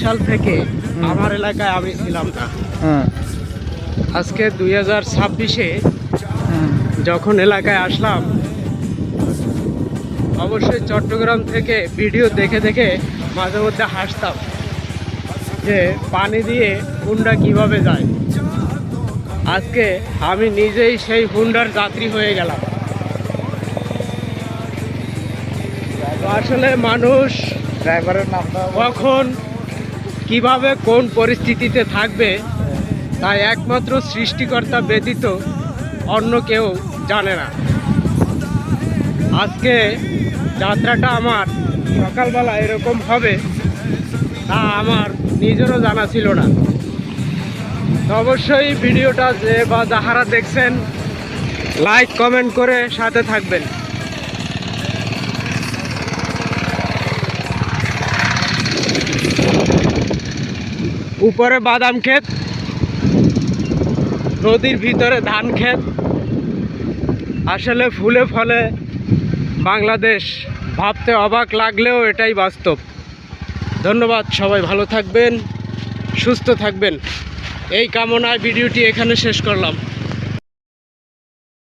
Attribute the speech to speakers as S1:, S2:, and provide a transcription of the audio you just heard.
S1: সাল থেকে আমার এলাকায় আমি ছিলাম না। আজকে 2026-এ যখন এলাকায় আসলাম, অবশ্যই চট্টগ্রাম থেকে ভিডিও দেখে দেখে মাঝে মধ্যে হাসতাম যে পানি দিয়ে হুন্ডা কিভাবে যায়। আজকে আমি নিজেই সেই হুন্ডার যাত্রী হয়ে গেলাম। তো আসলে মানুষ
S2: ড্রাইভারের নামটা
S1: কখন কিভাবে কোন পরিস্থিতিতে থাকবে তাই একমাত্র সৃষ্টিকর্তা ব্যতীত অন্য কেউ জানে না। আজকে যাত্রাটা আমার সকালবেলা এরকম হবে তা আমার নিজেরও জানা ছিল না। তো অবশ্যই ভিডিওটা যে বা যাহারা দেখছেন লাইক কমেন্ট করে সাথে থাকবেন। উপরে বাদাম ক্ষেত, নদীর ভিতরে ধান ক্ষেত। আসলে ফুলে ফলে বাংলাদেশ, ভাবতে অবাক লাগলেও এটাই বাস্তব। ধন্যবাদ, সবাই ভালো থাকবেন, সুস্থ থাকবেন, এই কামনায় ভিডিওটি এখানে শেষ করলাম।